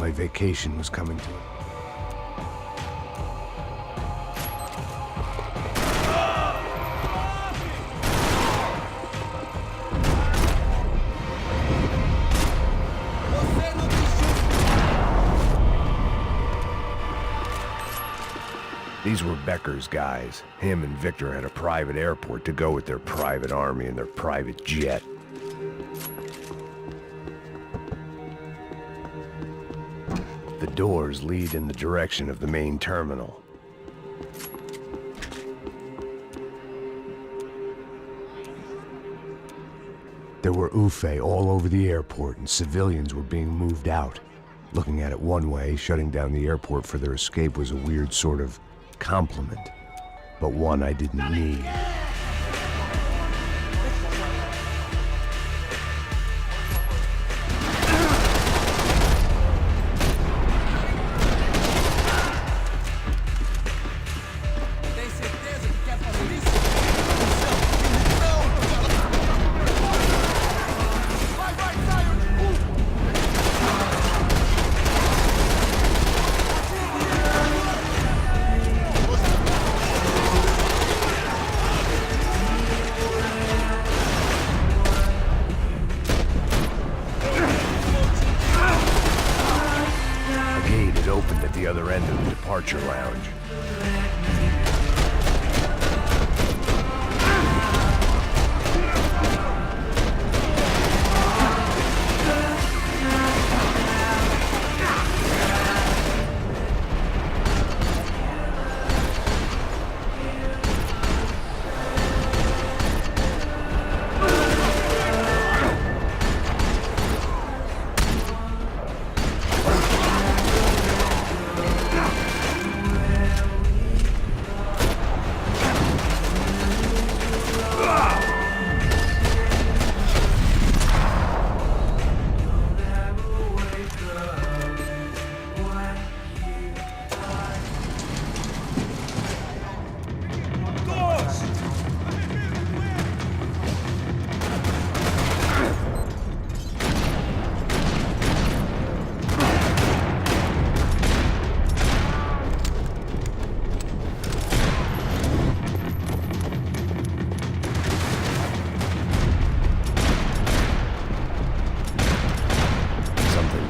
my vacation was coming to an These were Becker's guys. Him and Victor had a private airport to go with their private army and their private jet. The doors lead in the direction of the main terminal. There were UFE all over the airport, and civilians were being moved out. Looking at it one way, shutting down the airport for their escape was a weird sort of compliment, but one I didn't need. Opened at the other end of the departure lounge.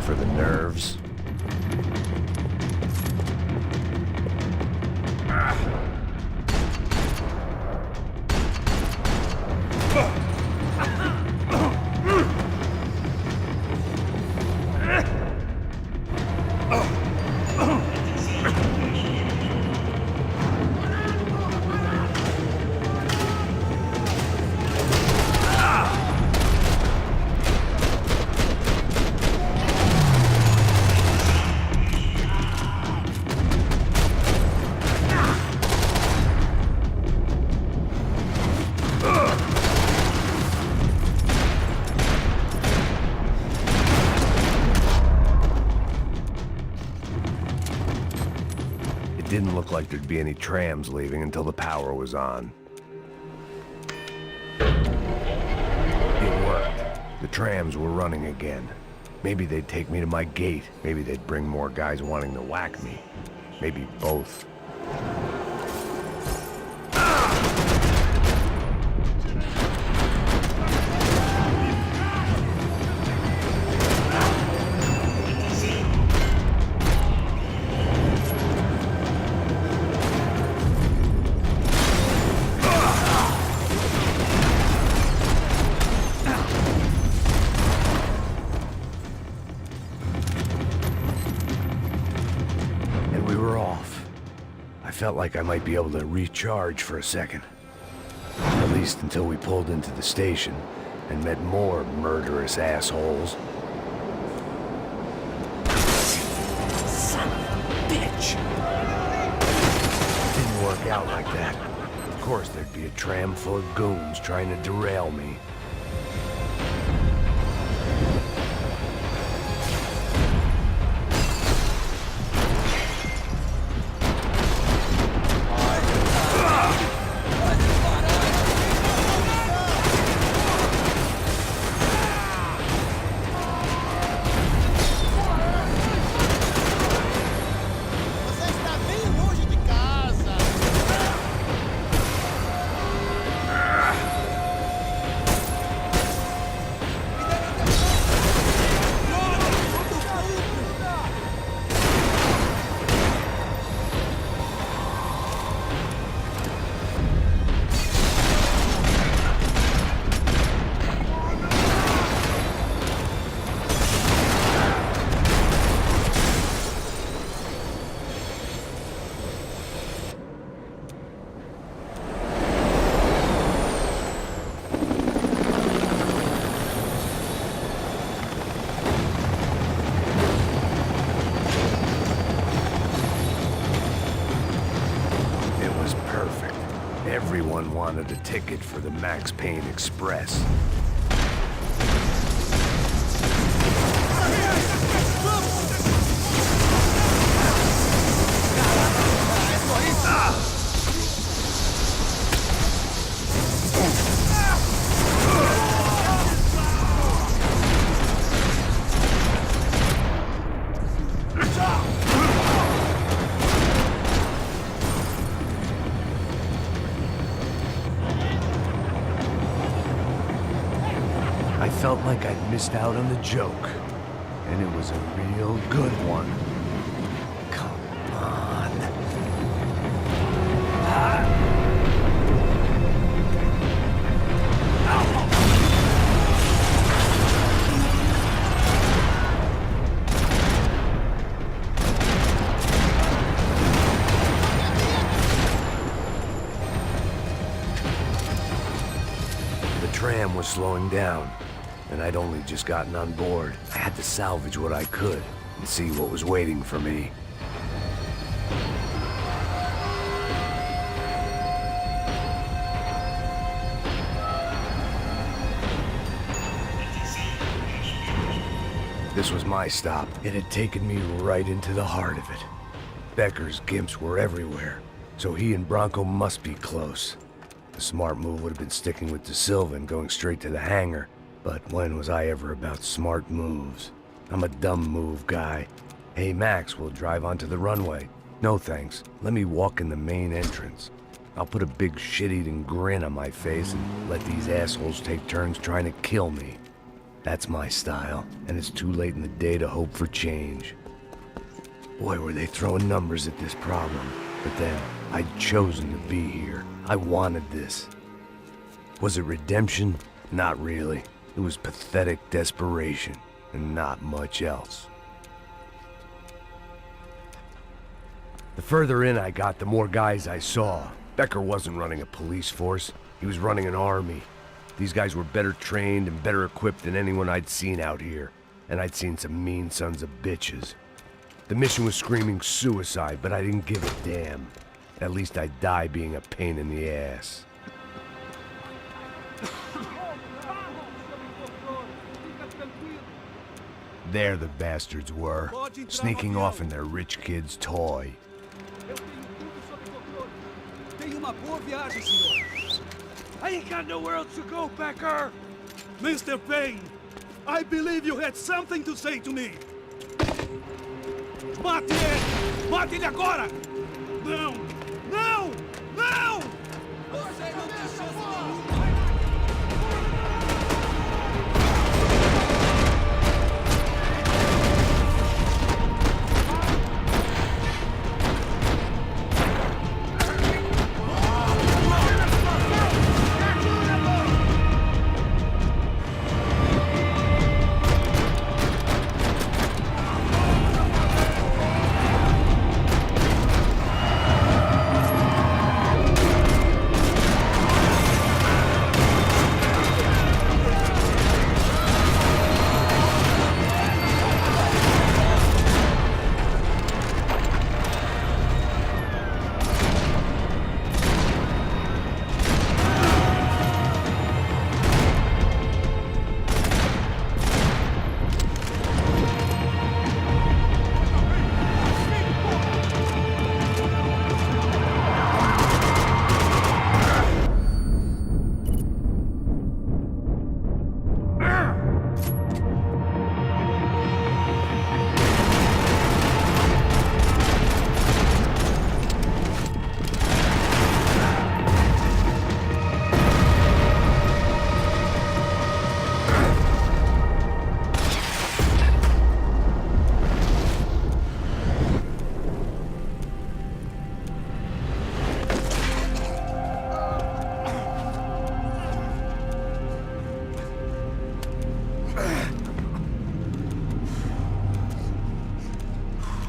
For the nerves. It didn't look like there'd be any trams leaving until the power was on. It worked. The trams were running again. Maybe they'd take me to my gate. Maybe they'd bring more guys wanting to whack me. Maybe both. I felt like I might be able to recharge for a second. At least until we pulled into the station and met more murderous assholes. Son of a bitch! It didn't work out like that. Of course there'd be a tram full of goons trying to derail me. Everyone wanted a ticket for the Max Payne Express. I felt like I'd missed out on the joke, and it was a real good one. Come on. The tram was slowing down, and I'd only just gotten on board. I had to salvage what I could and see what was waiting for me. This was my stop. It had taken me right into the heart of it. Becker's gimps were everywhere, so he and Bronco must be close. The smart move would have been sticking with De Silva and going straight to the hangar. But when was I ever about smart moves? I'm a dumb move guy. Hey Max, we'll drive onto the runway. No thanks, let me walk in the main entrance. I'll put a big shit-eating grin on my face and let these assholes take turns trying to kill me. That's my style, and it's too late in the day to hope for change. Boy, were they throwing numbers at this problem. But then, I'd chosen to be here. I wanted this. Was it redemption? Not really. It was pathetic desperation, and not much else. The further in I got, the more guys I saw. Becker wasn't running a police force. He was running an army. These guys were better trained and better equipped than anyone I'd seen out here. And I'd seen some mean sons of bitches. The mission was screaming suicide, but I didn't give a damn. At least I'd die being a pain in the ass. There the bastards were, sneaking off in their rich kid's toy. I ain't got nowhere else to go, Becker! Mr. Payne, I believe you had something to say to me. Mate ele! Mate ele agora! Não! Não! Não! Você não tem chance nenhuma!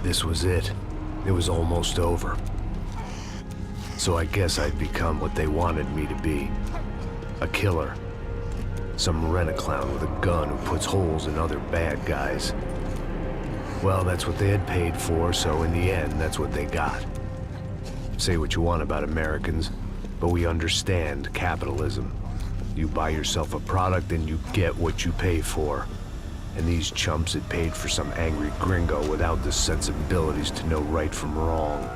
This was it. It was almost over. So I guess I'd become what they wanted me to be. A killer. Some rent-a-clown with a gun who puts holes in other bad guys. Well, that's what they had paid for, so in the end, that's what they got. Say what you want about Americans, But we understand capitalism. You buy yourself a product and you get what you pay for. And these chumps had paid for some angry gringo without the sensibilities to know right from wrong.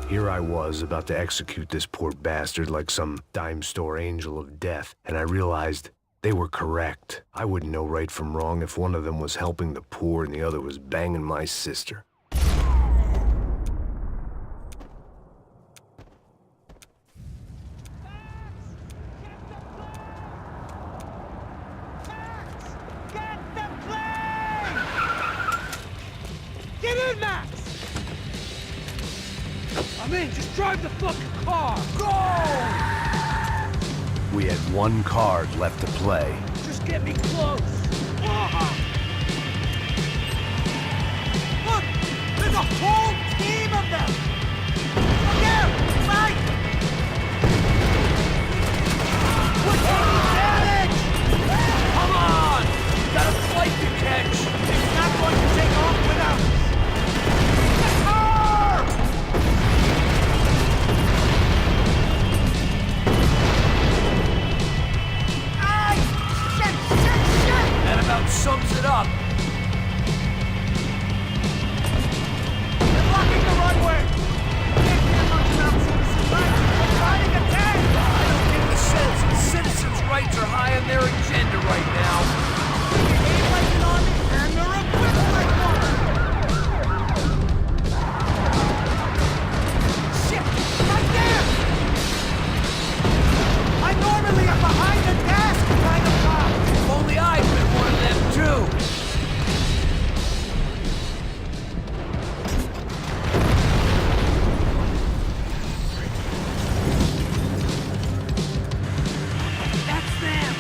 Here I was, about to execute this poor bastard like some dime store angel of death, and I realized they were correct. I wouldn't know right from wrong if one of them was helping the poor and the other was banging my sister. Get in, Max! I'm in, just drive the fucking car! Go! We had one card left to play. Just get me close! Look! There's a whole team of them! Look out! Mike! We're taking damage! Come on! We got a flight to catch! It's not going to take off without us! That about sums it up. They're blocking the runway! Can't hear much about citizens' rights. They're fighting a tank! I don't get the sense that citizens' rights are high on their agenda right now. They behave like an army, and they're equipped like one! Shit! Right there! I normally am behind the desk kind of guy! If only I'd been one of them too! That's them!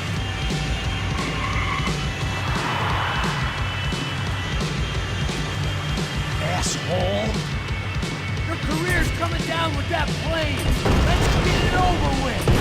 Asshole! Your career's coming down with that plane! Let's get it over with!